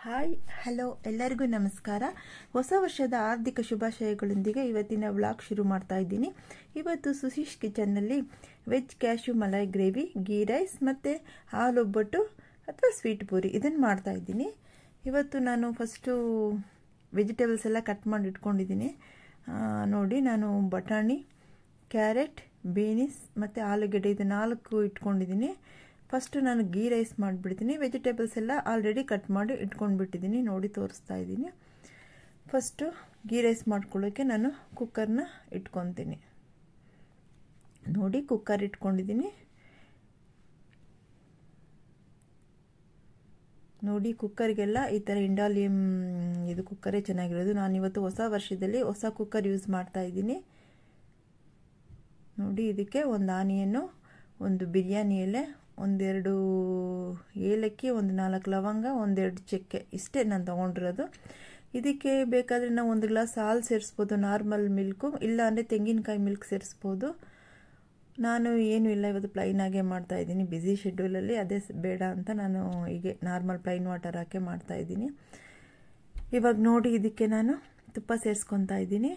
Hi hello ಎಲ್ಲರಿಗೂ ನಮಸ್ಕಾರ. ಹೊಸ ವರ್ಷದ ಆರ್ಥಿಕ ಶುಭಾಶಯಗಳೊಂದಿಗೆ ಇವತ್ತಿನ ವ್ಲಾಗ್ ಶುರು ಮಾಡ್ತಾ ಇದ್ದೀನಿ. ಇವತ್ತು ಸುಶೀಶ್ ಕಿಚನ್ನಲ್ಲಿ veg cashew malai gravy, ghee rice ಮತ್ತು ಹಾಲು ಒಬ್ಬಟ್ಟು ಅಥವಾ ಸ್ವೀಟ್ ಪೂರಿ ಇದನ್ನು ಮಾಡ್ತಾ ಇದ್ದೀನಿ. ಇವತ್ತು ನಾನು ಫಸ್ಟು ವೆಜಿಟೇಬಲ್ಸ್ ಎಲ್ಲ ಕಟ್ ಮಾಡಿ ಇಟ್ಕೊಂಡಿದ್ದೀನಿ. ನೋಡಿ, ನಾನು ಬಟಾಣಿ, ಕ್ಯಾರೆಟ್, ಬೀನಿಸ್ ಮತ್ತು ಆಲೂಗಡ್ಡೆ ಇದು 4 ಇಟ್ಕೊಂಡಿದ್ದೀನಿ. ಫಸ್ಟು ನಾನು ಗೀ ರೈಸ್ ಮಾಡಿಬಿಡ್ತೀನಿ. ವೆಜಿಟೇಬಲ್ಸ್ ಎಲ್ಲ ಆಲ್ರೆಡಿ ಕಟ್ ಮಾಡಿ ಇಟ್ಕೊಂಡ್ಬಿಟ್ಟಿದ್ದೀನಿ, ನೋಡಿ ತೋರಿಸ್ತಾ ಇದ್ದೀನಿ. ಫಸ್ಟು ಗೀ ರೈಸ್ ಮಾಡ್ಕೊಳ್ಳೋಕ್ಕೆ ನಾನು ಕುಕ್ಕರ್ನ ಇಟ್ಕೊತೀನಿ. ನೋಡಿ, ಕುಕ್ಕರ್ ಇಟ್ಕೊಂಡಿದ್ದೀನಿ. ನೋಡಿ, ಕುಕ್ಕರ್ಗೆಲ್ಲ ಈ ಥರ ಇಂಡಾಲಿಯಂ ಇದು ಕುಕ್ಕರೇ ಚೆನ್ನಾಗಿರೋದು. ನಾನಿವತ್ತು ಹೊಸ ವರ್ಷದಲ್ಲಿ ಹೊಸ ಕುಕ್ಕರ್ ಯೂಸ್ ಮಾಡ್ತಾ ಇದ್ದೀನಿ. ನೋಡಿ, ಇದಕ್ಕೆ ಒಂದು ಆನಿಯನ್ನು, ಒಂದು ಬಿರಿಯಾನಿ ಎಲೆ, 1-2 ಏಲಕ್ಕಿ, 1-4 ಲವಂಗ, 1-2 ಚಕ್ಕೆ, ಇಷ್ಟೇ ನಾನು ತೊಗೊಂಡಿರೋದು. ಇದಕ್ಕೆ ಬೇಕಾದರೆ ನಾವು 1 ಗ್ಲಾಸ್ ಹಾಲು ಸೇರಿಸ್ಬೋದು, ನಾರ್ಮಲ್ ಮಿಲ್ಕು, ಇಲ್ಲ ಅಂದರೆ ತೆಂಗಿನಕಾಯಿ ಮಿಲ್ಕ್ ಸೇರಿಸ್ಬೋದು. ನಾನು ಏನೂ ಇಲ್ಲ, ಇವತ್ತು ಪ್ಲೈನಾಗೇ ಮಾಡ್ತಾಯಿದ್ದೀನಿ. ಬ್ಯುಸಿ ಶೆಡ್ಯೂಲಲ್ಲಿ ಅದೇ ಬೇಡ ಅಂತ ನಾನು ಹೀಗೆ ನಾರ್ಮಲ್ ಪ್ಲೈನ್ ವಾಟರ್ ಹಾಕಿ ಮಾಡ್ತಾಯಿದ್ದೀನಿ. ಇವಾಗ ನೋಡಿ, ಇದಕ್ಕೆ ನಾನು ತುಪ್ಪ ಸೇರಿಸ್ಕೊತಾ ಇದ್ದೀನಿ.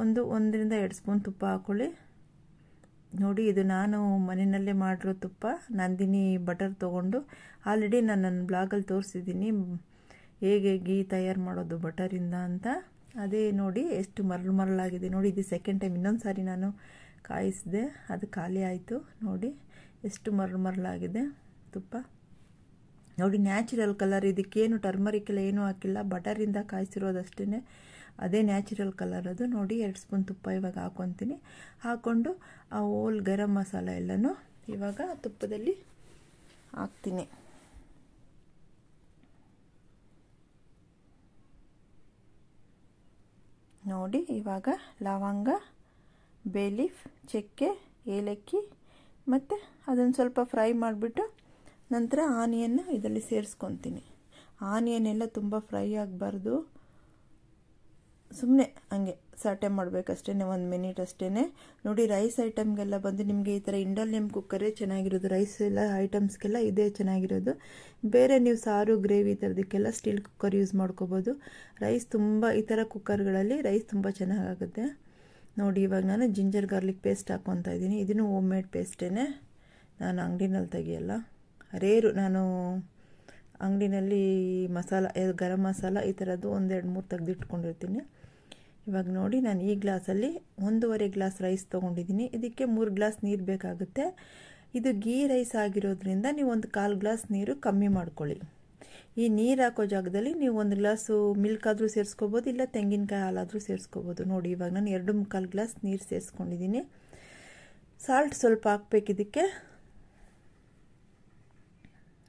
1-2 ಸ್ಪೂನ್ ತುಪ್ಪ ಹಾಕ್ಕೊಳ್ಳಿ. ನೋಡಿ, ಇದು ನಾನು ಮನೆಯಲ್ಲೇ ಮಾಡಿರೋ ತುಪ್ಪ, ನಂದಿನಿ ಬಟರ್ ತೊಗೊಂಡು ಆಲ್ರೆಡಿ ನಾನು ನನ್ನ ಬ್ಲಾಗಲ್ಲಿ ತೋರಿಸಿದ್ದೀನಿ ಹೇಗೆ ಗೀ ತಯಾರು ಮಾಡೋದು ಬಟರಿಂದ ಅಂತ. ಅದೇ ನೋಡಿ ಎಷ್ಟು ಮರಳಾಗಿದೆ. ನೋಡಿ, ಇದು ಸೆಕೆಂಡ್ ಟೈಮ್ ಇನ್ನೊಂದು ಸಾರಿ ನಾನು ಕಾಯಿಸಿದೆ, ಅದು ಖಾಲಿ ಆಯಿತು. ನೋಡಿ ಎಷ್ಟು ಮರಳಾಗಿದೆ ತುಪ್ಪ. ನೋಡಿ, ನ್ಯಾಚುರಲ್ ಕಲರ್, ಇದಕ್ಕೇನು ಟರ್ಮರಿಕ್ ಎಲ್ಲ ಏನೂ ಹಾಕಿಲ್ಲ, ಬಟರಿಂದ ಕಾಯಿಸಿರೋದಷ್ಟೇ, ಅದೇ ನ್ಯಾಚುರಲ್ ಕಲರ್ ಅದು. ನೋಡಿ, 2 ಸ್ಪೂನ್ ತುಪ್ಪ ಇವಾಗ ಹಾಕ್ಕೊತೀನಿ. ಹಾಕ್ಕೊಂಡು ಆ ಹೋಲ್ ಗರಂ ಮಸಾಲ ಎಲ್ಲನೂ ಇವಾಗ ತುಪ್ಪದಲ್ಲಿ ಹಾಕ್ತೀನಿ. ನೋಡಿ, ಇವಾಗ ಲವಂಗ, ಬೇಲೀಫ್, ಚಕ್ಕೆ, ಏಲಕ್ಕಿ ಮತ್ತು ಅದನ್ನು ಸ್ವಲ್ಪ ಫ್ರೈ ಮಾಡಿಬಿಟ್ಟು ನಂತರ ಆನಿಯನ್ನು ಇದರಲ್ಲಿ ಸೇರಿಸ್ಕೊತೀನಿ. ಆನಿಯನ್ ಎಲ್ಲ ತುಂಬ ಫ್ರೈ ಆಗಬಾರ್ದು, ಸುಮ್ಮನೆ ಹಂಗೆ ಸಾಟೆ ಮಾಡಬೇಕಷ್ಟೇ, 1 ಮಿನಿಟ್ ಅಷ್ಟೇ. ನೋಡಿ, ರೈಸ್ ಐಟಮ್ಗೆಲ್ಲ ಬಂದು ನಿಮಗೆ ಈ ಥರ ಇಂಡಾಲಿಯಂ ಕುಕ್ಕರೇ ಚೆನ್ನಾಗಿರೋದು. ರೈಸ್ ಎಲ್ಲ ಐಟಮ್ಸ್ಗೆಲ್ಲ ಇದೇ ಚೆನ್ನಾಗಿರೋದು. ಬೇರೆ ನೀವು ಸಾರು, ಗ್ರೇವಿ ಈ ಥರದಕ್ಕೆಲ್ಲ ಸ್ಟೀಲ್ ಕುಕ್ಕರ್ ಯೂಸ್ ಮಾಡ್ಕೋಬೋದು. ರೈಸ್ ತುಂಬ ಈ ಥರ ಕುಕ್ಕರ್ಗಳಲ್ಲಿ ರೈಸ್ ತುಂಬ ಚೆನ್ನಾಗಾಗುತ್ತೆ. ನೋಡಿ, ಇವಾಗ ನಾನು ಜಿಂಜರ್ ಗಾರ್ಲಿಕ್ ಪೇಸ್ಟ್ ಹಾಕ್ಕೊತಾ ಇದ್ದೀನಿ. ಇದನ್ನು ಹೋಮ್ ಮೇಡ್ ಪೇಸ್ಟೇ, ನಾನು ಅಂಗಡಿನಲ್ಲಿ ತೆಗಿಯಲ್ಲ. ರೇರು ನಾನು ಅಂಗಡಿನಲ್ಲಿ ಮಸಾಲ, ಗರಂ ಮಸಾಲ ಈ ಥರದ್ದು 1-2-3 ತೆಗೆದಿಟ್ಕೊಂಡಿರ್ತೀನಿ. ಇವಾಗ ನೋಡಿ, ನಾನು ಈ ಗ್ಲಾಸಲ್ಲಿ 1.5 ಗ್ಲಾಸ್ ರೈಸ್ ತೊಗೊಂಡಿದ್ದೀನಿ. ಇದಕ್ಕೆ 3 ಗ್ಲಾಸ್ ನೀರು ಬೇಕಾಗುತ್ತೆ. ಇದು ಗೀ ರೈಸ್ ಆಗಿರೋದ್ರಿಂದ ನೀವು 1/4 ಗ್ಲಾಸ್ ನೀರು ಕಮ್ಮಿ ಮಾಡ್ಕೊಳ್ಳಿ. ಈ ನೀರು ಹಾಕೋ ಜಾಗದಲ್ಲಿ ನೀವು 1 ಗ್ಲಾಸು ಮಿಲ್ಕ್ ಆದರೂ ಸೇರಿಸ್ಕೋಬೋದು, ಇಲ್ಲ ತೆಂಗಿನಕಾಯಿ ಹಾಲಾದರೂ ಸೇರಿಸ್ಕೋಬೋದು. ನೋಡಿ, ಇವಾಗ ನಾನು 2-3 ಗ್ಲಾಸ್ ನೀರು ಸೇರಿಸ್ಕೊಂಡಿದ್ದೀನಿ. ಸಾಲ್ಟ್ ಸ್ವಲ್ಪ ಹಾಕ್ಬೇಕು ಇದಕ್ಕೆ,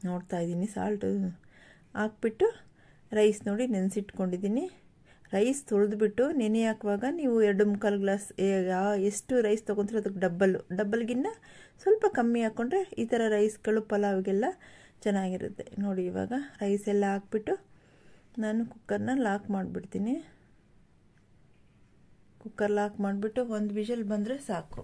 ನೋಡ್ತಾ ಇದ್ದೀನಿ. ಸಾಲ್ಟ್ ಹಾಕ್ಬಿಟ್ಟು ರೈಸ್ ನೋಡಿ ನೆನೆಸಿಟ್ಕೊಂಡಿದ್ದೀನಿ. ರೈಸ್ ತೊಳೆದ್ಬಿಟ್ಟು ನೆನೆ ಹಾಕುವಾಗ ನೀವು 2-3 ಗ್ಲಾಸ್ ಎಷ್ಟು ರೈಸ್ ತೊಗೊಂಡ್ರೆ ಅದಕ್ಕೆ ಡಬ್ಬಲ್ಗಿನ್ನ ಸ್ವಲ್ಪ ಕಮ್ಮಿ ಹಾಕ್ಕೊಂಡ್ರೆ ಈ ಥರ ರೈಸ್ಗಳು ಪಲಾವ್ಗೆಲ್ಲ ಚೆನ್ನಾಗಿರುತ್ತೆ. ನೋಡಿ, ಇವಾಗ ರೈಸ್ ಎಲ್ಲ ಹಾಕ್ಬಿಟ್ಟು ನಾನು ಕುಕ್ಕರ್ನ ಲಾಕ್ ಮಾಡಿಬಿಡ್ತೀನಿ. ಕುಕ್ಕರ್ ಲಾಕ್ ಮಾಡಿಬಿಟ್ಟು 1 ವಿಷಲ್ ಬಂದರೆ ಸಾಕು.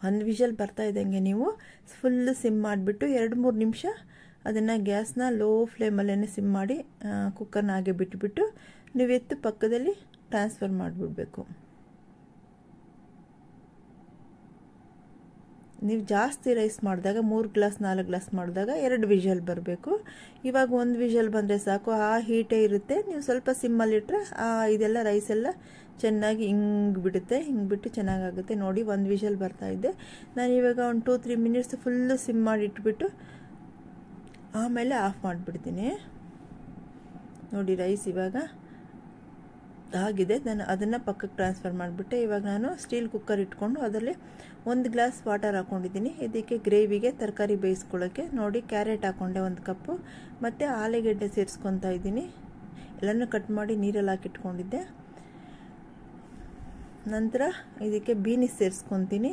ಒಂದು ವಿಷಲ್ ಬರ್ತಾ ಇದ್ದಂಗೆ ನೀವು ಫುಲ್ಲು ಸಿಮ್ ಮಾಡಿಬಿಟ್ಟು 2-3 ನಿಮಿಷ ಅದನ್ನು ಗ್ಯಾಸ್ನ ಲೋ ಫ್ಲೇಮಲ್ಲೇ ಸಿಮ್ ಮಾಡಿ ಕುಕ್ಕರ್ನ ಹಾಗೆ ಬಿಟ್ಟುಬಿಟ್ಟು ನೀವು ಎತ್ತು ಪಕ್ಕದಲ್ಲಿ ಟ್ರಾನ್ಸ್ಫರ್ ಮಾಡಿಬಿಡ್ಬೇಕು. ನೀವು ಜಾಸ್ತಿ ರೈಸ್ ಮಾಡಿದಾಗ 3 ಗ್ಲಾಸ್ 4 ಗ್ಲಾಸ್ ಮಾಡಿದಾಗ 2 ವಿಷಲ್ ಬರಬೇಕು. ಇವಾಗ 1 ವಿಷಲ್ ಬಂದರೆ ಸಾಕು, ಆ ಹೀಟೇ ಇರುತ್ತೆ. ನೀವು ಸ್ವಲ್ಪ ಸಿಮ್ಮಲ್ಲಿಟ್ಟರೆ ಇದೆಲ್ಲ ರೈಸ್ ಎಲ್ಲ ಚೆನ್ನಾಗಿ ಹಿಂಗೆ ಬಿಟ್ಟು ಚೆನ್ನಾಗಾಗುತ್ತೆ. ನೋಡಿ, 1 ವಿಷಲ್ ಬರ್ತಾಯಿದ್ದೆ. ನಾನು ಇವಾಗ ಒಂದು 2-3 ಮಿನಿಟ್ಸ್ ಫುಲ್ಲು ಸಿಮ್ ಮಾಡಿ ಇಟ್ಬಿಟ್ಟು ಆಮೇಲೆ ಆಫ್ ಮಾಡಿಬಿಡ್ತೀನಿ. ನೋಡಿ, ರೈಸ್ ಇವಾಗ ಆಗಿದೆ. ನಾನು ಅದನ್ನು ಪಕ್ಕಕ್ಕೆ ಟ್ರಾನ್ಸ್ಫರ್ ಮಾಡಿಬಿಟ್ಟೆ. ಇವಾಗ ನಾನು ಸ್ಟೀಲ್ ಕುಕ್ಕರ್ ಇಟ್ಕೊಂಡು ಅದರಲ್ಲಿ 1 ಗ್ಲಾಸ್ ವಾಟರ್ ಹಾಕ್ಕೊಂಡಿದ್ದೀನಿ. ಇದಕ್ಕೆ ಗ್ರೇವಿಗೆ ತರಕಾರಿ ಬೇಯಿಸ್ಕೊಳ್ಳೋಕ್ಕೆ. ನೋಡಿ, ಕ್ಯಾರೆಟ್ ಹಾಕ್ಕೊಂಡೆ 1 ಕಪ್ಪು, ಮತ್ತು ಆಲೂಗಡ್ಡೆ ಸೇರಿಸ್ಕೊತಾ ಇದ್ದೀನಿ. ಎಲ್ಲನೂ ಕಟ್ ಮಾಡಿ ನೀರಲ್ಲಿ ಹಾಕಿಟ್ಕೊಂಡಿದ್ದೆ. ನಂತರ ಇದಕ್ಕೆ ಬೀನಿಸ್ ಸೇರಿಸ್ಕೊತೀನಿ.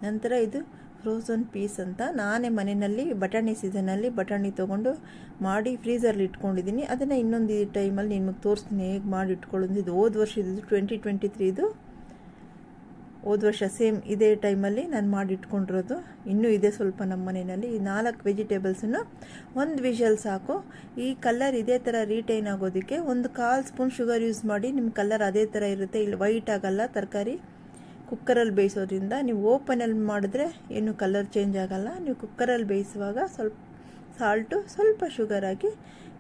ನಂತರ ಇದು ಫ್ರೋಝನ್ ಪೀಸ್ ಅಂತ ನಾನೇ ಮನೆಯಲ್ಲಿ ಬಟಾಣಿ ಸೀಸನಲ್ಲಿ ಬಟಾಣಿ ತೊಗೊಂಡು ಮಾಡಿ ಫ್ರೀಝರಲ್ಲಿ ಇಟ್ಕೊಂಡಿದ್ದೀನಿ. ಅದನ್ನು ಇನ್ನೊಂದು ಟೈಮಲ್ಲಿ ನಿಮಗೆ ತೋರಿಸ್ತೀನಿ ಹೇಗೆ ಮಾಡಿ ಇಟ್ಕೊಳ್ಳೋದು. ಇದು ಹೋದ ವರ್ಷದ್ದು 2023 ಹೋದ ವರ್ಷ ಸೇಮ್ ಇದೇ ಟೈಮಲ್ಲಿ ನಾನು ಮಾಡಿ ಇಟ್ಕೊಂಡಿರೋದು. ಇನ್ನೂ ಇದೆ ಸ್ವಲ್ಪ ನಮ್ಮ ಮನೆಯಲ್ಲಿ. ಈ 4 ವೆಜಿಟೇಬಲ್ಸನ್ನು ಒಂದು ವಿಷಲ್ ಸಾಕು. ಈ ಕಲರ್ ಇದೇ ಥರ ರೀಟೈನ್ ಆಗೋದಕ್ಕೆ 1/4 ಸ್ಪೂನ್ ಶುಗರ್ ಯೂಸ್ ಮಾಡಿ. ನಿಮ್ಮ ಕಲರ್ ಅದೇ ಥರ ಇರುತ್ತೆ, ಇಲ್ಲಿ ವೈಟ್ ಆಗಲ್ಲ. ತರಕಾರಿ ಕುಕ್ಕರಲ್ಲಿ ಬೇಯಿಸೋದ್ರಿಂದ ನೀವು ಓಪನಲ್ಲಿ ಮಾಡಿದ್ರೆ ಏನು ಕಲರ್ ಚೇಂಜ್ ಆಗಲ್ಲ. ನೀವು ಕುಕ್ಕರಲ್ಲಿ ಬೇಯಿಸುವಾಗ ಸ್ವಲ್ಪ ಸಾಲ್ಟು ಸ್ವಲ್ಪ ಶುಗರ್ ಹಾಕಿ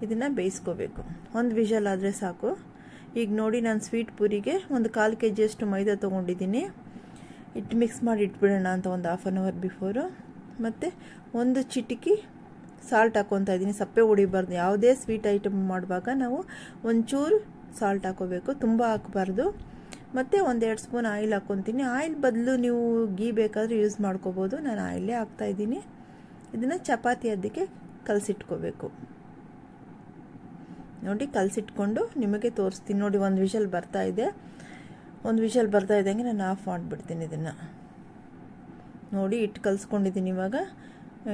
ಇದನ್ನು ಬೇಯಿಸ್ಕೋಬೇಕು. ಒಂದು ವಿಷಲ್ ಆದರೆ ಸಾಕು. ಈಗ ನೋಡಿ ನಾನು ಸ್ವೀಟ್ ಪೂರಿಗೆ 1/4 kg ಮೈದಾ ತೊಗೊಂಡಿದ್ದೀನಿ. ಹಿಟ್ಟು ಮಿಕ್ಸ್ ಮಾಡಿ ಇಟ್ಬಿಡೋಣ ಅಂತ ಒಂದು 1/2 hour ಬಿಫೋರು. ಮತ್ತು 1 ಚಿಟಿಕೆ ಸಾಲ್ಟ್ ಹಾಕ್ಕೊತಾ ಇದ್ದೀನಿ. ಸಪ್ಪೆ ಹೊಡಿಬಾರ್ದು. ಯಾವುದೇ ಸ್ವೀಟ್ ಐಟಮ್ ಮಾಡುವಾಗ ನಾವು ಒಂಚೂರು ಸಾಲ್ಟ್ ಹಾಕೋಬೇಕು, ತುಂಬ ಹಾಕಬಾರ್ದು. ಮತ್ತು 1-2 ಸ್ಪೂನ್ ಆಯಿಲ್ ಹಾಕ್ಕೊತೀನಿ. ಆಯಿಲ್ ಬದಲು ನೀವು ಗೀ ಬೇಕಾದರೆ ಯೂಸ್ ಮಾಡ್ಕೋಬೋದು. ನಾನು ಆಯಿಲೇ ಹಾಕ್ತಾಯಿದ್ದೀನಿ. ಇದನ್ನು ಚಪಾತಿ ಅದಕ್ಕೆ ಕಲಸಿಟ್ಕೋಬೇಕು. ನೋಡಿ ಕಲಸಿಟ್ಕೊಂಡು ನಿಮಗೆ ತೋರಿಸ್ತೀನಿ. ನೋಡಿ ಒಂದು ವಿಷಲ್ ಬರ್ತಾಯಿದೆ. ಒಂದು ವಿಷಲ್ ಬರ್ತಾ ಇದ್ದಂಗೆ ನಾನು ಆಫ್ ಮಾಡಿಬಿಡ್ತೀನಿ ಇದನ್ನು. ನೋಡಿ ಹಿಟ್ಟು ಕಲಿಸ್ಕೊಂಡಿದ್ದೀನಿ. ಇವಾಗ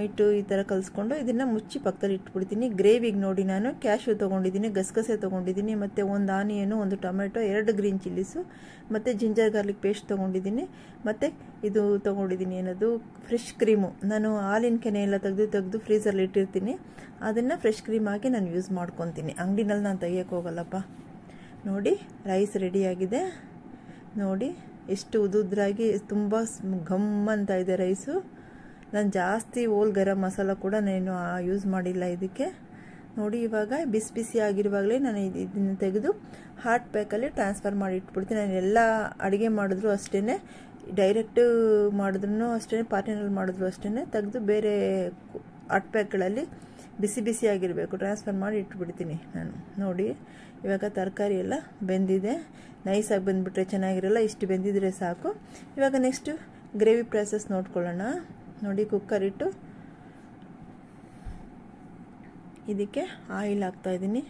ಹಿಟ್ಟು ಈ ಥರ ಕಲಿಸ್ಕೊಂಡು ಇದನ್ನು ಮುಚ್ಚಿ ಪಕ್ಕದಲ್ಲಿ ಇಟ್ಬಿಡ್ತೀನಿ. ಗ್ರೇವಿಗೆ ನೋಡಿ ನಾನು ಕ್ಯಾಶ್ಯೂ ತೊಗೊಂಡಿದ್ದೀನಿ, ಗಸಗಸೆ ತೊಗೊಂಡಿದ್ದೀನಿ, ಮತ್ತು 1 ಆನಿಯನು, 1 ಟೊಮೆಟೊ, 2 ಗ್ರೀನ್ ಚಿಲ್ಲೀಸು, ಮತ್ತು ಜಿಂಜರ್ ಗಾರ್ಲಿಕ್ ಪೇಸ್ಟ್ ತೊಗೊಂಡಿದ್ದೀನಿ. ಮತ್ತು ಇದು ತೊಗೊಂಡಿದ್ದೀನಿ ಏನದು ಫ್ರೆಶ್ ಕ್ರೀಮು. ನಾನು ಹಾಲಿನ ಕೆನೆ ಎಲ್ಲ ತೆಗೆದು ಫ್ರೀಝರಲ್ಲಿ ಇಟ್ಟಿರ್ತೀನಿ. ಅದನ್ನು ಫ್ರೆಶ್ ಕ್ರೀಮ್ ಹಾಕಿ ನಾನು ಯೂಸ್ ಮಾಡ್ಕೊತೀನಿ. ಅಂಗಡಿನಲ್ಲಿ ನಾನು ತೆಗಿಯೋಕ್ಕೆ ಹೋಗಲ್ಲಪ್ಪ. ನೋಡಿ ರೈಸ್ ರೆಡಿಯಾಗಿದೆ. ನೋಡಿ ಎಷ್ಟು ಉದುದ್ರಾಗಿ ತುಂಬ ಘಮ್ ಅಂತ ಇದೆ ರೈಸು. ನಾನು ಜಾಸ್ತಿ ಹೋಲ್ ಗರಂ ಮಸಾಲ ಕೂಡ ನಾನು ಯೂಸ್ ಮಾಡಿಲ್ಲ ಇದಕ್ಕೆ. ನೋಡಿ ಇವಾಗ ಬಿಸಿ ಬಿಸಿ ಆಗಿರುವಾಗಲೇ ನಾನು ಇದನ್ನು ತೆಗೆದು ಹಾಟ್ ಪ್ಯಾಕಲ್ಲಿ ಟ್ರಾನ್ಸ್ಫರ್ ಮಾಡಿ ಇಟ್ಬಿಡ್ತೀನಿ. ನಾನು ಎಲ್ಲ ಅಡುಗೆ ಮಾಡಿದ್ರು ಅಷ್ಟೇ, ಡೈರೆಕ್ಟ್ ಮಾಡಿದ್ರು ಅಷ್ಟೇ, ಪಾರ್ಟಿನಲ್ಲಿ ಮಾಡಿದ್ರು ಅಷ್ಟೇ, ತೆಗೆದು ಬೇರೆ ಹಾಟ್ ಪ್ಯಾಕ್ಗಳಲ್ಲಿ ಬಿಸಿ ಬಿಸಿ ಆಗಿರಬೇಕು ಟ್ರಾನ್ಸ್ಫರ್ ಮಾಡಿ ಇಟ್ಬಿಡ್ತೀನಿ ನಾನು. ನೋಡಿ ಇವಾಗ ತರಕಾರಿ ಎಲ್ಲ ಬೆಂದಿದೆ. ನೈಸಾಗಿ ಬಂದುಬಿಟ್ರೆ ಚೆನ್ನಾಗಿರಲ್ಲ, ಇಷ್ಟು ಬೆಂದಿದ್ರೆ ಸಾಕು. ಇವಾಗ ನೆಕ್ಸ್ಟು ಗ್ರೇವಿ ಪ್ರಾಸೆಸ್ ನೋಡ್ಕೊಳ್ಳೋಣ. ನೋಡಿ ಕುಕ್ಕರ್ ಇಟ್ಟು ಇದಕ್ಕೆ ಆಯಿಲ್ ಹಾಕ್ತಾಯಿದ್ದೀನಿ.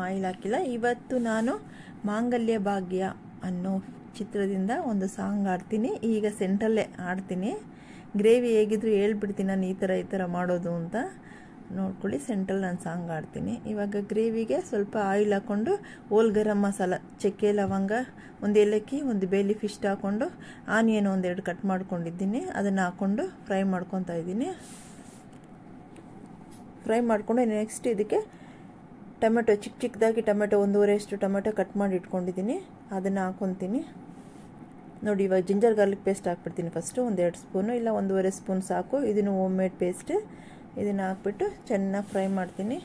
ಆಯಿಲ್ ಹಾಕಿಲ್ಲ. ಇವತ್ತು ನಾನು ಮಾಂಗಲ್ಯ ಭಾಗ್ಯ ಅನ್ನೋ ಚಿತ್ರದಿಂದ ಒಂದು ಸಾಂಗ್ ಆಡ್ತೀನಿ. ಈಗ ಸೆಂಟ್ರಲ್ಲೇ ಆಡ್ತೀನಿ. ಗ್ರೇವಿ ಹೇಗಿದ್ರು ಹೇಳ್ಬಿಡ್ತೀನಿ ನಾನು ಈ ಥರ ಮಾಡೋದು ಅಂತ ನೋಡ್ಕೊಳ್ಳಿ. ಸೆಂಟ್ರಲ್ಲಿ ನಾನು ಸಾಂಗ್ ಆಡ್ತೀನಿ. ಇವಾಗ ಗ್ರೇವಿಗೆ ಸ್ವಲ್ಪ ಆಯಿಲ್ ಹಾಕ್ಕೊಂಡು ಹೋಲ್ ಗರಂ ಮಸಾಲ, ಚಕ್ಕೆ ಲವಂಗ, 1 ಏಲಕ್ಕಿ, 1 ಬೇ ಲೀಫ್ ಇಷ್ಟು ಹಾಕ್ಕೊಂಡು ಆನಿಯನ್ 1-2 ಕಟ್ ಮಾಡ್ಕೊಂಡಿದ್ದೀನಿ. ಅದನ್ನು ಹಾಕ್ಕೊಂಡು ಫ್ರೈ ಮಾಡ್ಕೊತಾ ಇದ್ದೀನಿ. ಫ್ರೈ ಮಾಡಿಕೊಂಡು ನೆಕ್ಸ್ಟ್ ಇದಕ್ಕೆ ಟೊಮೆಟೊ ಚಿಕ್ಕದಾಗಿ ಟೊಮೆಟೊ 1.5 ಟೊಮೆಟೊ ಕಟ್ ಮಾಡಿ ಇಟ್ಕೊಂಡಿದ್ದೀನಿ. ಅದನ್ನು ಹಾಕ್ಕೊತೀನಿ. ನೋಡಿ ಇವಾಗ ಜಿಂಜರ್ ಗಾರ್ಲಿಕ್ ಪೇಸ್ಟ್ ಹಾಕ್ಬಿಡ್ತೀನಿ. ಫಸ್ಟು 1-2 ಸ್ಪೂನು, ಇಲ್ಲ 1.5 ಸ್ಪೂನ್ ಸಾಕು. ಇದನ್ನು ಹೋಮ್ ಮೇಡ್ ಪೇಸ್ಟ್. ಇದನ್ನು ಹಾಕ್ಬಿಟ್ಟು ಚೆನ್ನಾಗಿ ಫ್ರೈ ಮಾಡ್ತೀನಿ.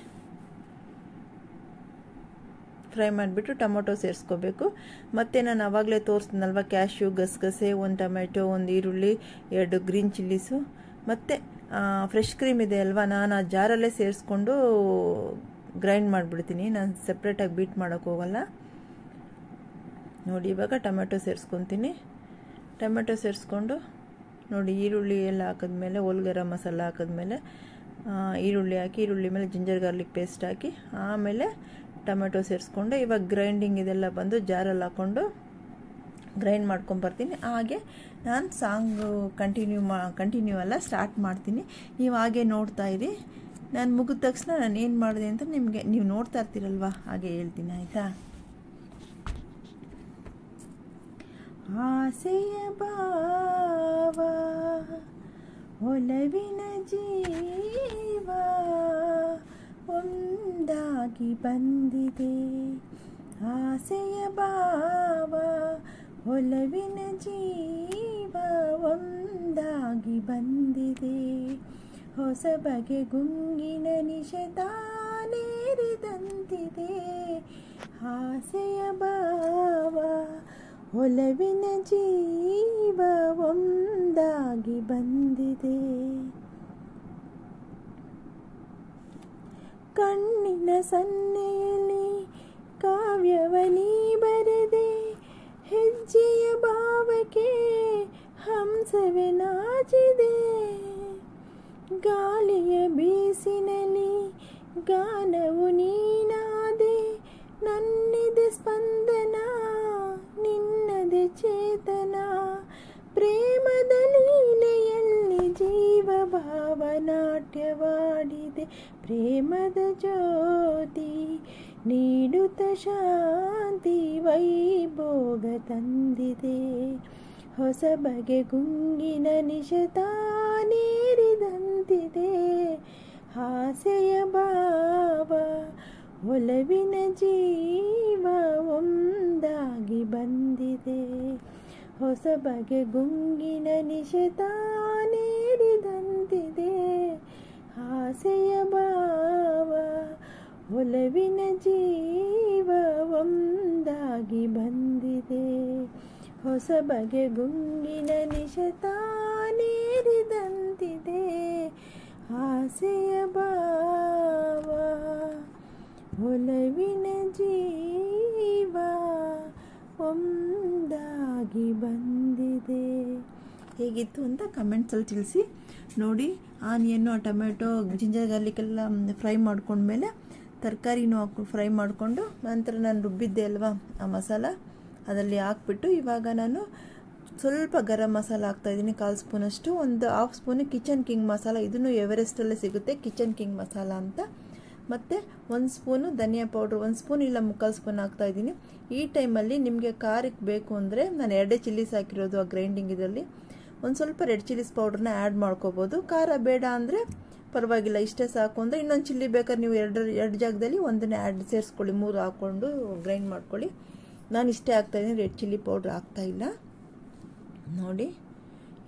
ಫ್ರೈ ಮಾಡಿಬಿಟ್ಟು ಟೊಮೊಟೊ ಸೇರಿಸ್ಕೋಬೇಕು. ಮತ್ತು ನಾನು ಆವಾಗಲೇ ತೋರಿಸ್ತೀನಲ್ವ ಕ್ಯಾಶ್ಯೂ, ಗಸಗಸೆ, 1 ಟೊಮೆಟೊ, 1 ಈರುಳ್ಳಿ, 2 ಗ್ರೀನ್ ಚಿಲ್ಲೀಸು, ಮತ್ತು ಫ್ರೆಶ್ ಕ್ರೀಮ್ ಇದೆ ಅಲ್ವಾ, ನಾನು ಆ ಜಾರಲ್ಲೇ ಸೇರಿಸ್ಕೊಂಡು ಗ್ರೈಂಡ್ ಮಾಡಿಬಿಡ್ತೀನಿ. ನಾನು ಸಪ್ರೇಟಾಗಿ ಬೀಟ್ ಮಾಡೋಕ್ಕೆ ಹೋಗಲ್ಲ. ನೋಡಿ ಇವಾಗ ಟೊಮೆಟೊ ಸೇರಿಸ್ಕೊತೀನಿ. ಟೊಮೆಟೊ ಸೇರಿಸ್ಕೊಂಡು ನೋಡಿ ಈರುಳ್ಳಿ ಎಲ್ಲ ಹಾಕಿದ್ಮೇಲೆ ಹೋಲ್ ಗರಂ ಮಸಾಲ ಹಾಕಿದ್ಮೇಲೆ ಈರುಳ್ಳಿ ಹಾಕಿ, ಈರುಳ್ಳಿ ಮೇಲೆ ಜಿಂಜರ್ ಗಾರ್ಲಿಕ್ ಪೇಸ್ಟ್ ಹಾಕಿ, ಆಮೇಲೆ ಟೊಮೆಟೊ ಸೇರಿಸ್ಕೊಂಡು ಇವಾಗ ಗ್ರೈಂಡಿಂಗ್ ಇದೆಲ್ಲ ಬಂದು ಜಾರಲ್ಲಿ ಹಾಕ್ಕೊಂಡು ಗ್ರೈಂಡ್ ಮಾಡ್ಕೊಂಬರ್ತೀನಿ. ಹಾಗೆ ನಾನು ಸಾಂಗು ಕಂಟಿನ್ಯೂ ಎಲ್ಲ ಸ್ಟಾರ್ಟ್ ಮಾಡ್ತೀನಿ. ನೀವು ಹಾಗೆ ನೋಡ್ತಾ ಇರಿ. ನಾನು ಮುಗಿದ ತಕ್ಷಣ ನಾನು ಏನು ಮಾಡಿದೆ ಅಂತ ನಿಮಗೆ ನೀವು ನೋಡ್ತಾ ಇರ್ತೀರಲ್ವ, ಹಾಗೆ ಹೇಳ್ತೀನಿ ಆಯಿತಾ. ಆಸೆಯ ಭಾವ ಒಲವಿನ ಜೀವ ಒಂದಾಗಿ ಬಂದಿದೆ. ಆಸೆಯ ಭಾವ ಒಲವಿನ ಜೀವ ಒಂದಾಗಿ ಬಂದಿದೆ. ಹೊಸ ಬಗೆ ಗುಂಗಿನ ನಿಶತಾನೇರಿದಂತಿದೆ. ಆಸೆಯ ಭಾವ ಒಲವಿನ ಜೀವ ಒಂದಾಗಿ ಬಂದಿದೆ. ಕಣ್ಣಿನ ಸನ್ನೆಯಲ್ಲಿ ಕಾವ್ಯವನೀ ಬರೆದೆ. ಹೆಜ್ಜೆಯ ಭಾವಕ್ಕೆ ಹಂಸವೇ ನಾಚಿದೆ. ಗಾಳಿಯ ಬೀಸಿನಲ್ಲಿ ಗಾನವು ನೀನಾದೆ. ನನ್ನಿದೆ ಪ್ರೇಮದ ಜ್ಯೋತಿ ನೀಡುತ್ತ ಶಾಂತಿ ವೈಭೋಗ ತಂದಿದೆ. ಹೊಸ ಬಗೆ ಗುಂಗಿನ ನಿಶತ ನೀರಿದಂತಿದೆ. ಆಸೆಯ ಭಾವ ಒಲವಿನ ಜೀವ ಒಂದಾಗಿ ಬಂದಿದೆ. ಹೊಸ ಬಗೆ ಗುಂಗಿನ ನಿಶತ ನೀರಿದಂತಿದೆ. ಆಸೆಯ ಭಾವ ಒಲವಿನ ಜೀವ ಒಂದಾಗಿ ಬಂದಿದೆ. ಹೊಸ ಬಗೆ ಗುಂಗಿನ ನಿಶತ ನೀರಿದಂತಿದೆ. ಆಸೆಯ ಭಾವ ಒಲವಿನ ಜೀವ ಒಂದಾಗಿ ಬಂದಿದೆ. ಹೇಗಿತ್ತು ಅಂತ ಕಮೆಂಟ್ಸಲ್ಲಿ ತಿಳಿಸಿ. ನೋಡಿ, ಆನಿಯನ್ನು ಟೊಮೆಟೊ ಜಿಂಜರ್ ಗಾರ್ಲಿಕ್ ಎಲ್ಲ ಫ್ರೈ ಮಾಡ್ಕೊಂಡ್ಮೇಲೆ ತರಕಾರಿನೂ ಹಾಕ್ಕೊಂಡು ಫ್ರೈ ಮಾಡಿಕೊಂಡು ನಂತರ ನಾನು ರುಬ್ಬಿದ್ದೆ ಅಲ್ವಾ ಆ ಮಸಾಲ ಅದರಲ್ಲಿ ಹಾಕ್ಬಿಟ್ಟು ಇವಾಗ ನಾನು ಸ್ವಲ್ಪ ಗರಂ ಮಸಾಲ ಹಾಕ್ತಾಯಿದ್ದೀನಿ, 1/4 ಸ್ಪೂನಷ್ಟು. ಒಂದು 1/2 ಸ್ಪೂನು ಕಿಚನ್ ಕಿಂಗ್ ಮಸಾಲ, ಇದನ್ನು ಎವರೆಸ್ಟಲ್ಲೇ ಸಿಗುತ್ತೆ ಕಿಚನ್ ಕಿಂಗ್ ಮಸಾಲ ಅಂತ. ಮತ್ತು 1 ಸ್ಪೂನು ಧನಿಯಾ ಪೌಡ್ರ್, 1 ಸ್ಪೂನ್ ಇಲ್ಲ 3/4 ಸ್ಪೂನ್ ಹಾಕ್ತಾಯಿದ್ದೀನಿ. ಈ ಟೈಮಲ್ಲಿ ನಿಮಗೆ ಖಾರಕ್ಕೆ ಬೇಕು ಅಂದರೆ ನಾನು 2 ಚಿಲ್ಲೀಸ್ ಹಾಕಿರೋದು ಆ ಗ್ರೈಂಡಿಂಗ್ ಇದರಲ್ಲಿ. ಒಂದು ಸ್ವಲ್ಪ ರೆಡ್ ಚಿಲ್ಲೀಸ್ ಪೌಡ್ರನ್ನ ಆ್ಯಡ್ ಮಾಡ್ಕೋಬೋದು. ಖಾರ ಬೇಡ ಅಂದರೆ ಪರವಾಗಿಲ್ಲ, ಇಷ್ಟೇ ಸಾಕು ಅಂದರೆ ಇನ್ನೊಂದು ಚಿಲ್ಲಿ ಬೇಕಾದ್ರೆ ನೀವು ಎರಡು ಜಾಗದಲ್ಲಿ ಒಂದನ್ನೇ ಸೇರಿಸ್ಕೊಳ್ಳಿ, 3 ಹಾಕ್ಕೊಂಡು ಗ್ರೈಂಡ್ ಮಾಡ್ಕೊಳ್ಳಿ. ನಾನು ಇಷ್ಟೇ ಹಾಕ್ತಾಯಿದ್ದೀನಿ, ರೆಡ್ ಚಿಲ್ಲಿ ಪೌಡ್ರ್ ಹಾಕ್ತಾಯಿಲ್ಲ. ನೋಡಿ,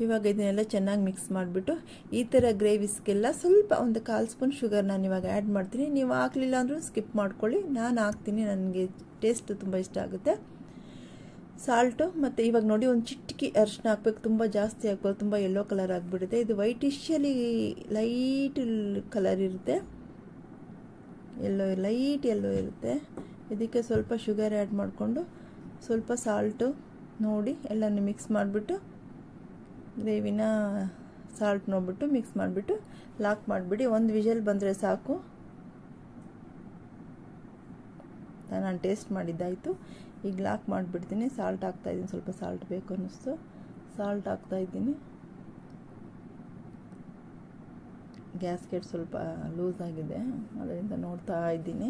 ಇವಾಗ ಇದನ್ನೆಲ್ಲ ಚೆನ್ನಾಗಿ ಮಿಕ್ಸ್ ಮಾಡಿಬಿಟ್ಟು ಈ ಥರ ಗ್ರೇವಿಸ್ಗೆಲ್ಲ ಸ್ವಲ್ಪ ಒಂದು 1/4 ಸ್ಪೂನ್ ಶುಗರ್ ನಾನು ಇವಾಗ ಆ್ಯಡ್ ಮಾಡ್ತೀನಿ. ನೀವು ಹಾಕಲಿಲ್ಲ ಅಂದರೂ ಸ್ಕಿಪ್ ಮಾಡ್ಕೊಳ್ಳಿ, ನಾನು ಹಾಕ್ತೀನಿ, ನನಗೆ ಟೇಸ್ಟ್ ತುಂಬ ಇಷ್ಟ ಆಗುತ್ತೆ. ಸಾಲ್ಟು ಮತ್ತು ಇವಾಗ ನೋಡಿ ಒಂದು ಚಿಟಿಕೆ ಅರಿಶಿನ ಹಾಕ್ಬೇಕು, ತುಂಬ ಜಾಸ್ತಿ ಹಾಕ್ಬೋದು, ತುಂಬ ಯೆಲ್ಲೋ ಕಲರ್ ಆಗಿಬಿಡುತ್ತೆ. ಇದು ವೈಟಿಶಲ್ಲಿ ಲೈಟ್ ಕಲರ್ ಇರುತ್ತೆ, ಲೈಟ್ ಯೆಲ್ಲೋ ಇರುತ್ತೆ. ಇದಕ್ಕೆ ಸ್ವಲ್ಪ ಶುಗರ್ ಆ್ಯಡ್ ಮಾಡಿಕೊಂಡು ಸ್ವಲ್ಪ ಸಾಲ್ಟು ನೋಡಿ ಎಲ್ಲನೂ ಮಿಕ್ಸ್ ಮಾಡಿಬಿಟ್ಟು ಗ್ರೇವಿನ ಸಾಲ್ಟ್ ನೋಡಿಬಿಟ್ಟು ಮಿಕ್ಸ್ ಮಾಡಿಬಿಟ್ಟು ಲಾಕ್ ಮಾಡಿಬಿಡಿ. ಒಂದು ವಿಷಲ್ ಬಂದರೆ ಸಾಕು. ನಾನು ಟೇಸ್ಟ್ ಮಾಡಿದ್ದಾಯಿತು, ಈಗ ಲಾಕ್ ಮಾಡಿಬಿಡ್ತೀನಿ. ಸಾಲ್ಟ್ ಹಾಕ್ತಾಯಿದ್ದೀನಿ, ಸ್ವಲ್ಪ ಸಾಲ್ಟ್ ಬೇಕು ಅನ್ನಿಸ್ತು, ಸಾಲ್ಟ್ ಹಾಕ್ತಾಯಿದ್ದೀನಿ. ಗ್ಯಾಸ್ಕೆಟ್ ಸ್ವಲ್ಪ ಲೂಸ್ ಆಗಿದೆ, ಅದರಿಂದ ನೋಡ್ತಾ ಇದ್ದೀನಿ.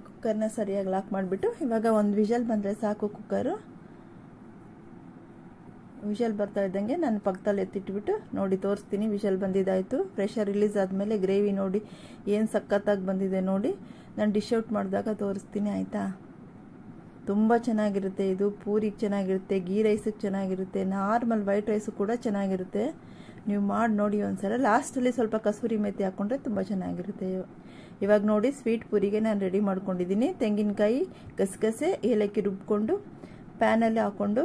ಕುಕ್ಕರ್ನ ಸರಿಯಾಗಿ ಲಾಕ್ ಮಾಡಿಬಿಟ್ಟು ಇವಾಗ ಒಂದು ವಿಷಲ್ ಬಂದರೆ ಸಾಕು. ಕುಕ್ಕರು ವಿಷಲ್ ಬರ್ತಾ ಇದ್ದಂಗೆ ನಾನು ಪಕ್ಕದಲ್ಲಿ ಎತ್ತಿಟ್ಬಿಟ್ಟು ನೋಡಿ ತೋರಿಸ್ತೀನಿ. ವಿಷಲ್ ಬಂದಿದ್ದಾಯಿತು. ಪ್ರೆಷರ್ ರಿಲೀಸ್ ಆದಮೇಲೆ ಗ್ರೇವಿ ನೋಡಿ ಏನು ಸಖತ್ತಾಗಿ ಬಂದಿದೆ ನೋಡಿ. ನಾನು ಡಿಶ್ ಔಟ್ ಮಾಡಿದಾಗ ತೋರಿಸ್ತೀನಿ, ಆಯಿತಾ? ತುಂಬ ಚೆನ್ನಾಗಿರುತ್ತೆ ಇದು. ಪೂರಿಗೆ ಚೆನ್ನಾಗಿರುತ್ತೆ, ಗೀ ರೈಸಿಗೆ ಚೆನ್ನಾಗಿರುತ್ತೆ, ನಾರ್ಮಲ್ ವೈಟ್ ರೈಸು ಕೂಡ ಚೆನ್ನಾಗಿರುತ್ತೆ. ನೀವು ಮಾಡಿ ನೋಡಿ ಒಂದ್ಸಲ. ಲಾಸ್ಟಲ್ಲಿ ಸ್ವಲ್ಪ ಕಸೂರಿ ಮೆಥಿ ಹಾಕ್ಕೊಂಡ್ರೆ ತುಂಬ ಚೆನ್ನಾಗಿರುತ್ತೆ. ಇವಾಗ ನೋಡಿ ಸ್ವೀಟ್ ಪೂರಿಗೆ ನಾನು ರೆಡಿ ಮಾಡ್ಕೊಂಡಿದ್ದೀನಿ. ತೆಂಗಿನಕಾಯಿ, ಗಸಗಸೆ, ಏಲಕ್ಕಿ ರುಬ್ಕೊಂಡು ಪ್ಯಾನಲ್ಲಿ ಹಾಕ್ಕೊಂಡು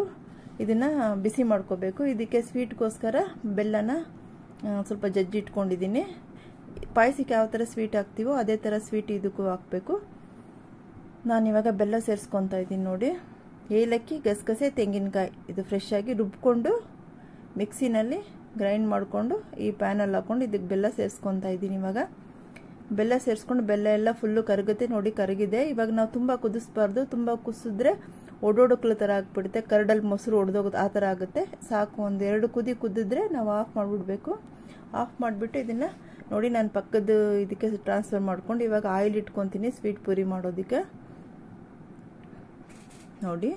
ಇದನ್ನು ಬಿಸಿ ಮಾಡ್ಕೋಬೇಕು. ಇದಕ್ಕೆ ಸ್ವೀಟ್ಗೋಸ್ಕರ ಬೆಲ್ಲನ ಸ್ವಲ್ಪ ಜಜ್ಜಿ ಇಟ್ಕೊಂಡಿದ್ದೀನಿ. ಪಾಯಸಕ್ಕೆ ಯಾವ ಥರ ಸ್ವೀಟ್ ಹಾಕ್ತೀವೋ ಅದೇ ಥರ ಸ್ವೀಟ್ ಇದಕ್ಕೂ ಹಾಕಬೇಕು. ನಾನಿವಾಗ ಬೆಲ್ಲ ಸೇರಿಸ್ಕೊತಾ ಇದ್ದೀನಿ ನೋಡಿ. ಏಲಕ್ಕಿ, ಗಸಗಸೆ, ತೆಂಗಿನಕಾಯಿ ಇದು ಫ್ರೆಶ್ ಆಗಿ ರುಬ್ಕೊಂಡು ಮಿಕ್ಸಿನಲ್ಲಿ ಗ್ರೈಂಡ್ ಮಾಡಿಕೊಂಡು ಈ ಪ್ಯಾನಲ್ಲಿ ಹಾಕ್ಕೊಂಡು ಇದಕ್ಕೆ ಬೆಲ್ಲ ಸೇರಿಸ್ಕೊತಾ ಇದ್ದೀನಿ. ಇವಾಗ ಬೆಲ್ಲ ಸೇರಿಸ್ಕೊಂಡು ಬೆಲ್ಲ ಎಲ್ಲ ಫುಲ್ಲು ಕರಗುತ್ತೆ ನೋಡಿ, ಕರಗಿದೆ. ಇವಾಗ ನಾವು ತುಂಬ ಕುದಿಸ್ಬಾರ್ದು, ತುಂಬ ಕುಸಿದ್ರೆ ಒಡೋಡಕ್ಲ ಥರ ಆಗಿಬಿಡುತ್ತೆ, ಕರಡಲ್ಲಿ ಮೊಸರು ಒಡೆದೋಗುತ್ತೆ, ಆ ಥರ ಆಗುತ್ತೆ. ಸಾಕು, ಒಂದು 2 ಕುದಿ ಕುದಿದ್ರೆ ನಾವು ಆಫ್ ಮಾಡಿಬಿಡ್ಬೇಕು. ಆಫ್ ಮಾಡಿಬಿಟ್ಟು ಇದನ್ನು ನೋಡಿ ನಾನು ಪಕ್ಕದ ಇದಕ್ಕೆ ಟ್ರಾನ್ಸ್ಫರ್ ಮಾಡ್ಕೊಂಡು ಇವಾಗ ಆಯಿಲ್ ಇಟ್ಕೊತೀನಿ ಸ್ವೀಟ್ ಪೂರಿ ಮಾಡೋದಕ್ಕೆ. ನೋಡಿ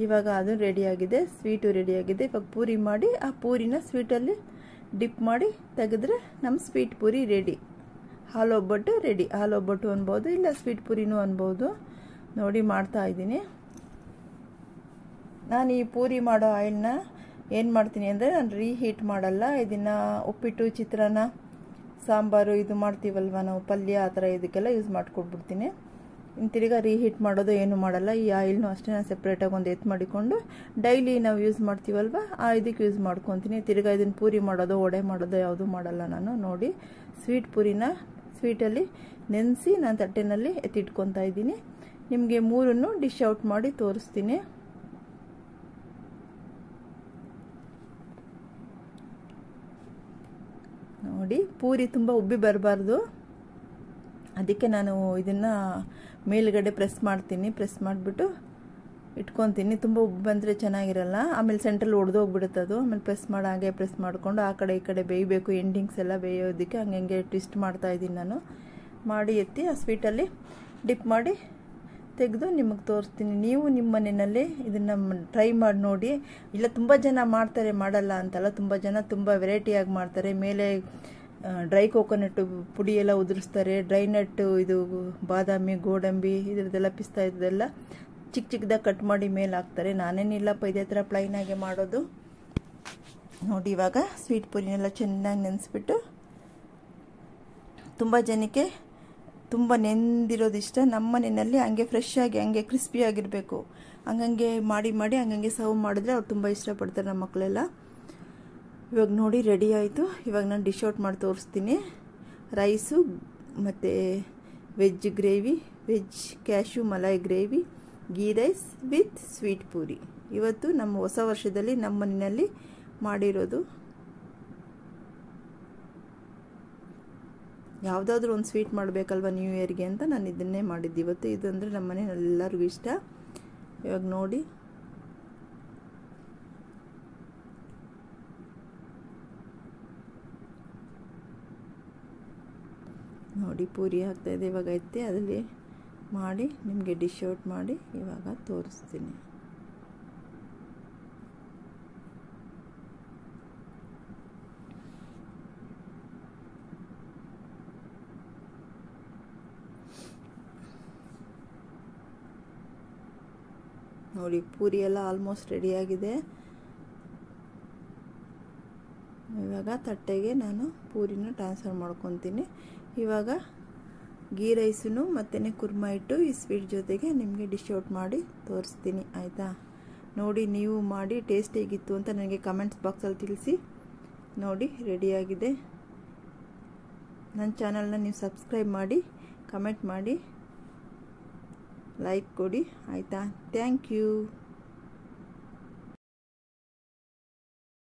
ಇವಾಗ ಅದು ರೆಡಿಯಾಗಿದೆ, ಸ್ವೀಟು ರೆಡಿಯಾಗಿದೆ. ಇವಾಗ ಪೂರಿ ಮಾಡಿ ಆ ಪೂರಿನ ಸ್ವೀಟಲ್ಲಿ ಡಿಪ್ ಮಾಡಿ ತೆಗೆದ್ರೆ ನಮ್ಮ ಸ್ವೀಟ್ ಪೂರಿ ರೆಡಿ. ಹಾಲು ಒಬ್ಬಟ್ಟು ರೆಡಿ. ಹಾಲು ಒಬ್ಬಟ್ಟು ಅನ್ಬೋದು, ಇಲ್ಲ ಸ್ವೀಟ್ ಪೂರಿನೂ ಅನ್ಬೋದು. ನೋಡಿ ಮಾಡ್ತಾ ಇದ್ದೀನಿ. ನಾನು ಈ ಪೂರಿ ಮಾಡೋ ಆಯಿಲ್ನ ಏನು ಮಾಡ್ತೀನಿ ಅಂದರೆ ನಾನು ರೀಹೀಟ್ ಮಾಡಲ್ಲ. ಇದನ್ನು ಉಪ್ಪಿಟ್ಟು, ಚಿತ್ರಾನ್ನ, ಸಾಂಬಾರು ಇದು ಮಾಡ್ತೀವಲ್ವ ನಾವು, ಪಲ್ಯ ಆ ಥರ ಇದಕ್ಕೆಲ್ಲ ಯೂಸ್ ಮಾಡ್ಕೊಟ್ಬಿಡ್ತೀನಿ. ಇನ್ನು ತಿರ್ಗಾ ರೀಹೀಟ್ ಮಾಡೋದು ಏನು ಮಾಡಲ್ಲ. ಈ ಆಯಿಲ್ನು ಅಷ್ಟೇ ನಾನು ಸಪ್ರೇಟಾಗಿ ಒಂದು ಎತ್ತು ಮಾಡಿಕೊಂಡು ಡೈಲಿ ನಾವು ಯೂಸ್ ಮಾಡ್ತೀವಲ್ವ ಆ ಇದಕ್ಕೆ ಯೂಸ್ ಮಾಡ್ಕೊತೀನಿ. ತಿರ್ಗಾ ಇದನ್ನು ಪೂರಿ ಮಾಡೋದು, ವಡೆ ಮಾಡೋದು ಯಾವುದೂ ಮಾಡಲ್ಲ ನಾನು. ನೋಡಿ ಸ್ವೀಟ್ ಪೂರಿನ ಸ್ವೀಟಲ್ಲಿ ನೆನೆಸಿ ನಾನು ತಟ್ಟೆನಲ್ಲಿ ಎತ್ತಿಟ್ಕೊತಾ ಇದ್ದೀನಿ. ನಿಮಗೆ 3 ಡಿಶ್ ಔಟ್ ಮಾಡಿ ತೋರಿಸ್ತೀನಿ. ನೋಡಿ ಪೂರಿ ತುಂಬ ಉಬ್ಬಿ ಬರಬಾರ್ದು, ಅದಕ್ಕೆ ನಾನು ಇದನ್ನು ಮೇಲ್ಗಡೆ ಪ್ರೆಸ್ ಮಾಡ್ತೀನಿ. ಪ್ರೆಸ್ ಮಾಡಿಬಿಟ್ಟು ಇಟ್ಕೊತೀನಿ. ತುಂಬ ಉಬ್ಬು ಬಂದರೆ ಚೆನ್ನಾಗಿರಲ್ಲ, ಆಮೇಲೆ ಸೆಂಟ್ರಲ್ಲಿ ಒಡೆದೋಗ್ಬಿಡುತ್ತೆ ಅದು. ಆಮೇಲೆ ಪ್ರೆಸ್ ಮಾಡಿ ಹಾಗೆ ಪ್ರೆಸ್ ಮಾಡಿಕೊಂಡು ಆ ಕಡೆ ಈ ಕಡೆ ಬೇಯಬೇಕು, ಎಂಡಿಂಗ್ಸ್ ಎಲ್ಲ ಬೇಯೋದಕ್ಕೆ ಹಂಗೆ ಟ್ವಿಸ್ಟ್ ಮಾಡ್ತಾಯಿದ್ದೀನಿ ನಾನು. ಮಾಡಿ ಎತ್ತಿ ಆ ಸ್ವೀಟಲ್ಲಿ ಡಿಪ್ ಮಾಡಿ ತೆಗೆದು ನಿಮಗೆ ತೋರಿಸ್ತೀನಿ. ನೀವು ನಿಮ್ಮ ಮನೆಯಲ್ಲಿ ಇದನ್ನು ಟ್ರೈ ಮಾಡಿ ನೋಡಿ. ಇಲ್ಲ ತುಂಬ ಜನ ಮಾಡ್ತಾರೆ, ಮಾಡಲ್ಲ ಅಂತಲ್ಲ, ತುಂಬ ಜನ ತುಂಬ ವೆರೈಟಿಯಾಗಿ ಮಾಡ್ತಾರೆ. ಮೇಲೆ ಡ್ರೈ ಕೋಕೋನಟ್ ಪುಡಿ ಎಲ್ಲ ಉದುರಿಸ್ತಾರೆ, ಡ್ರೈ ನಟ್ಟು ಇದು ಬಾದಾಮಿ ಗೋಡಂಬಿ ಇದ್ರದ್ದೆಲ್ಲ ಪಿಸ್ತಾ ಇದ್ದೆಲ್ಲ ಚಿಕ್ಕ ಚಿಕ್ಕದಾಗಿ ಕಟ್ ಮಾಡಿ ಮೇಲೆ ಹಾಕ್ತಾರೆ. ನಾನೇನಿಲ್ಲಪ್ಪ ಇದೇ ಥರ ಪ್ಲೈನಾಗೆ ಮಾಡೋದು. ನೋಡಿ ಇವಾಗ ಸ್ವೀಟ್ ಪುರಿನೆಲ್ಲ ಚೆನ್ನಾಗಿ ನೆನೆಸ್ಬಿಟ್ಟು, ತುಂಬ ಜನಕ್ಕೆ ತುಂಬ ನೆಂದಿರೋದು ಇಷ್ಟ. ನಮ್ಮ ಮನೆಯಲ್ಲಿ ಹಂಗೆ ಫ್ರೆಶ್ ಆಗಿ ಹಂಗೆ ಕ್ರಿಸ್ಪಿಯಾಗಿರಬೇಕು, ಹಂಗಂಗೆ ಮಾಡಿ ಮಾಡಿ ಹಂಗಂಗೆ ಸರ್ವ್ ಮಾಡಿದ್ರೆ ಅವ್ರು ತುಂಬ ಇಷ್ಟಪಡ್ತಾರೆ ನಮ್ಮ ಮಕ್ಕಳೆಲ್ಲ. ಇವಾಗ ನೋಡಿ ರೆಡಿ ಆಯಿತು. ಇವಾಗ ನಾನು ಡಿಶ್ ಔಟ್ ಮಾಡಿ ತೋರಿಸ್ತೀನಿ. ರೈಸು ಮತ್ತು veg gravy, veg cashew malai gravy, ghee rice with sweet puri. ಇವತ್ತು ನಮ್ಮ ಹೊಸ ವರ್ಷದಲ್ಲಿ ನಮ್ಮ ಮನೆಯಲ್ಲಿ ಮಾಡಿರೋದು. ಯಾವುದಾದ್ರೂ ಒಂದು ಸ್ವೀಟ್ ಮಾಡಬೇಕಲ್ವ ನ್ಯೂ ಇಯರ್ಗೆ ಅಂತ ನಾನು ಇದನ್ನೇ ಮಾಡಿದ್ದು ಇವತ್ತು. ಇದು ಅಂದರೆ ನಮ್ಮ ಮನೆಯಲ್ಲಿ ಎಲ್ಲರಿಗೂ ಇಷ್ಟ. ಇವಾಗ ನೋಡಿ ನೋಡಿ ಪೂರಿ ಆಗ್ತಾಯಿದೆ. ಇವಾಗ ಎತ್ತಿ ಅದರಲ್ಲಿ ಮಾಡಿ ನಿಮಗೆ ಡಿಶ್ ಔಟ್ ಮಾಡಿ ಇವಾಗ ತೋರಿಸ್ತೀನಿ. ನೋಡಿ ಪೂರಿ ಎಲ್ಲ ಆಲ್ಮೋಸ್ಟ್ ರೆಡಿಯಾಗಿದೆ. ಇವಾಗ ತಟ್ಟೆಗೆ ನಾನು ಪೂರಿನ ಟ್ರಾನ್ಸ್ಫರ್ ಮಾಡ್ಕೊತೀನಿ. ಇವಾಗ ಗೀ ರೈಸನ್ನು ಮತ್ತು ಕುರ್ಮಾ ಇಟ್ಟು ಈ ಸ್ವೀಟ್ ಜೊತೆಗೆ ನಿಮಗೆ ಡಿಶ್ ಔಟ್ ಮಾಡಿ ತೋರಿಸ್ತೀನಿ, ಆಯಿತಾ? ನೋಡಿ ನೀವು ಮಾಡಿ ಟೇಸ್ಟ್ ಹೇಗಿತ್ತು ಅಂತ ನನಗೆ ಕಮೆಂಟ್ಸ್ ಬಾಕ್ಸಲ್ಲಿ ತಿಳಿಸಿ. ನೋಡಿ ರೆಡಿಯಾಗಿದೆ. ನನ್ನ ಚಾನಲ್ನ ನೀವು ಸಬ್ಸ್ಕ್ರೈಬ್ ಮಾಡಿ, ಕಮೆಂಟ್ ಮಾಡಿ, ಲೈಕ್ ಕೊಡಿ, ಆಯಿತಾ? Thank you.